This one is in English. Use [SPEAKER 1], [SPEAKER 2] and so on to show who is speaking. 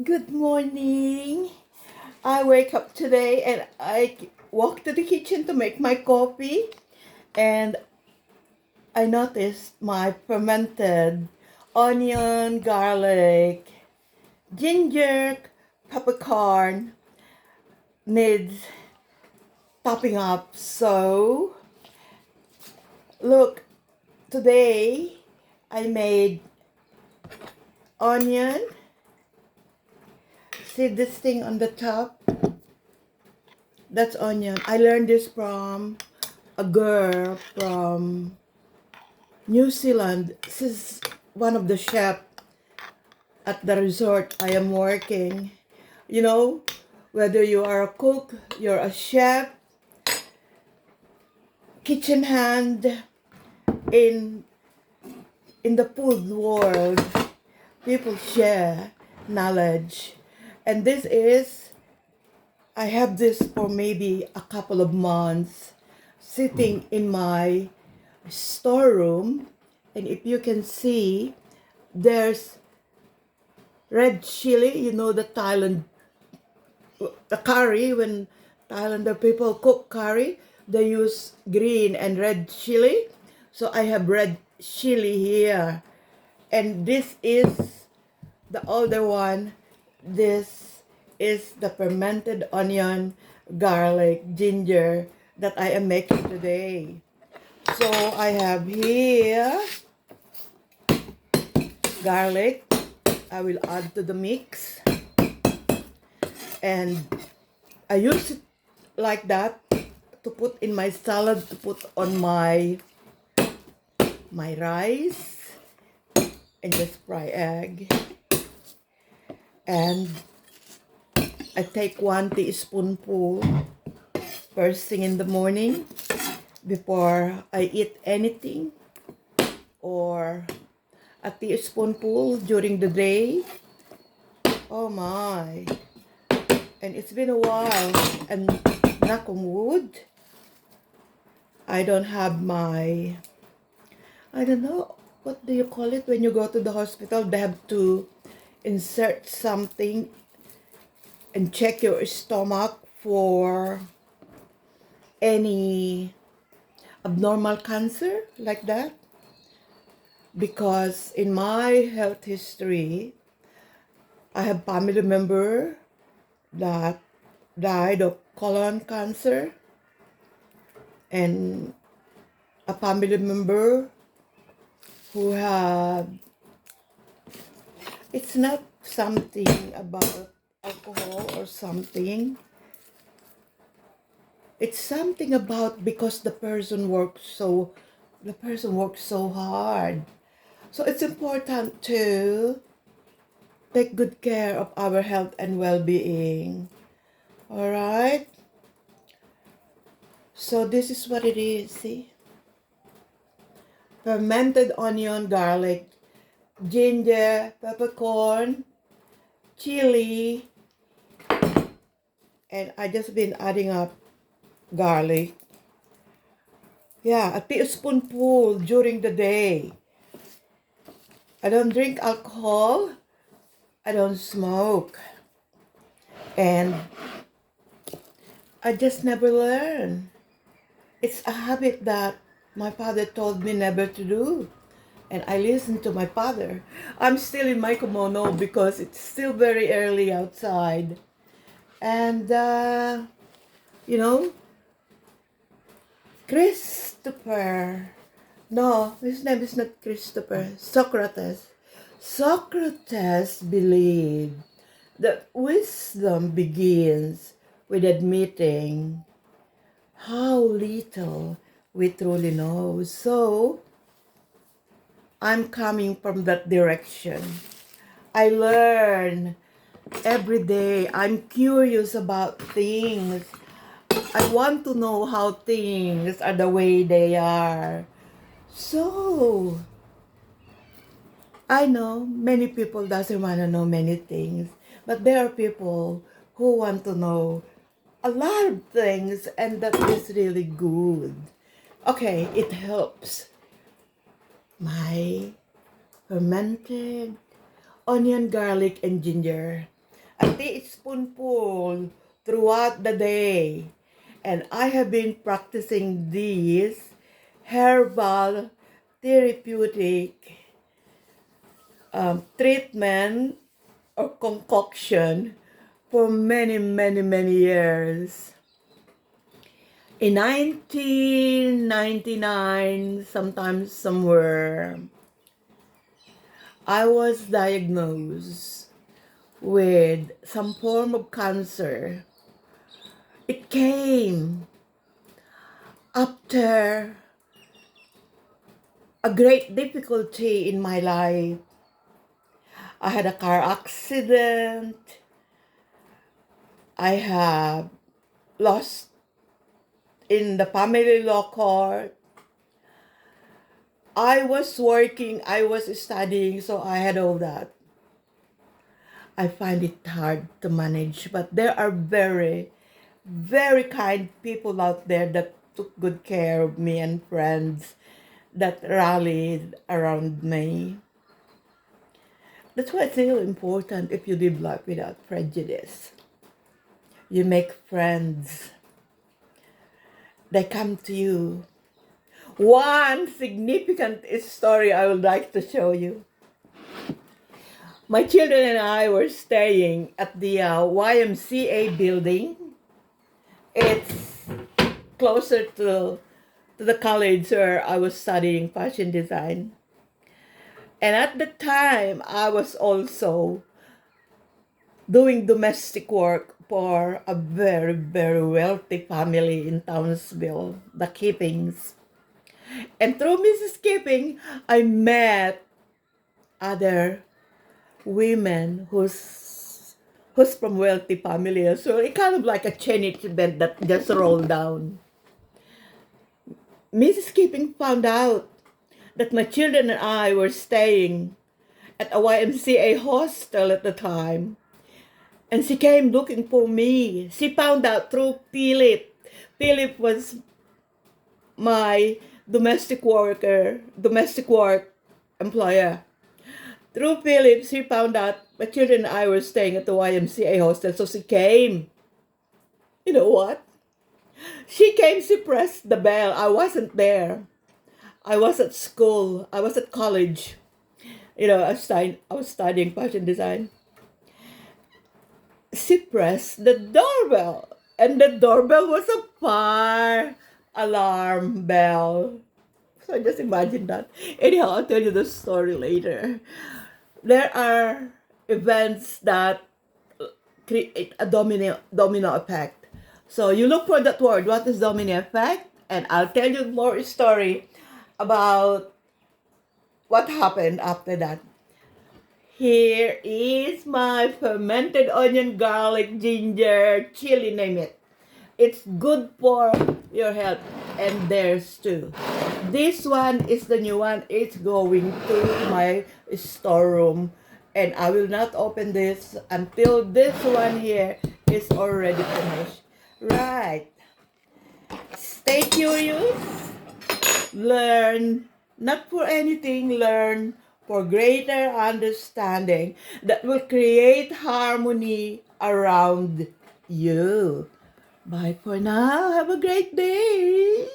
[SPEAKER 1] Good morning. I wake up today and I walk to the kitchen to make my coffee, and I noticed my fermented onion, garlic, ginger, peppercorn needs topping up. So, look, today I made onion. See this thing on the top? That's onion. I learned this from a girl from New Zealand. This is one of the chefs at the resort I am working. You know, whether you are a cook, you're a chef, kitchen hand in the food world, people share knowledge. And I have this for maybe a couple of months sitting in my storeroom, and if you can see, there's red chili. You know, the curry, when Thailander people cook curry, they use green and red chili. So I have red chili here, and this is the older one. This is the fermented onion, garlic, ginger that I am making today. So I have here garlic. I will add to the mix, and I use it like that to put in my salad, to put on my rice, and just fry egg. And I take 1 teaspoonful first thing in the morning before I eat anything, or a teaspoonful during the day. Oh my. And it's been a while, and knock on wood, I don't have my, I don't know, what do you call it when you go to the hospital? They have to insert something and check your stomach for any abnormal cancer like that. Because in my health history, I have family member that died of colon cancer, and a family member who had, it's not something about alcohol or something. It's something about because the person works so hard. So it's important to take good care of our health and well-being. All right? So this is what it is, see? Fermented onion, garlic, ginger, peppercorn, chili, and I just been adding up garlic. Yeah, a teaspoonful during the day. I don't drink alcohol. I don't smoke. And I just never learn. It's a habit that my father told me never to do. And I listened to my father. I'm still in my kimono because it's still very early outside. And, you know, Christopher, no, his name is not Christopher, Socrates. Socrates believed that wisdom begins with admitting how little we truly know. So, I'm coming from that direction. I learn every day. I'm curious about things. I want to know how things are the way they are. So, I know many people doesn't want to know many things, but there are people who want to know a lot of things, and that is really good. Okay, it helps. My fermented onion, garlic, and ginger. a teaspoonful throughout the day. And I have been practicing these herbal therapeutic treatment or concoction for many, many, many years. In 1999, sometimes somewhere, I was diagnosed with some form of cancer. It came after a great difficulty in my life. I had a car accident. I have lost in the family law court. I was working, I was studying, so I had all that. I find it hard to manage, but there are very, very kind people out there that took good care of me and friends that rallied around me. That's why it's really important if you live life without prejudice. You make friends. They come to you. One significant story I would like to show you. My children and I were staying at the YMCA building. It's closer to the college where I was studying fashion design. And at the time, I was also doing domestic work for a very, very wealthy family in Townsville, the Keepings. And through Mrs. Keeping, I met other women who's from wealthy family. So it kind of like a chain event that just rolled down. Mrs. Keeping found out that my children and I were staying at a YMCA hostel at the time. And she came looking for me. She found out through Philip. Philip was my domestic work employer. Through Philip, she found out my children and I were staying at the YMCA hostel. So she came. You know what? She came, she pressed the bell. I wasn't there. I was at school. I was at college. I was studying fashion design. She pressed the doorbell. And the doorbell was a fire alarm bell. So just imagine that. Anyhow, I'll tell you the story later. There are events that create a domino effect. So you look for that word, what is domino effect? And I'll tell you more story about what happened after that. Here is my fermented onion, garlic, ginger, chili, name it. It's good for your health, and theirs too. This one is the new one. It's going to my storeroom, and I will not open this until this one here is already finished. Right. Stay curious. Learn, not for anything, learn for greater understanding that will create harmony around you. Bye for now. Have a great day.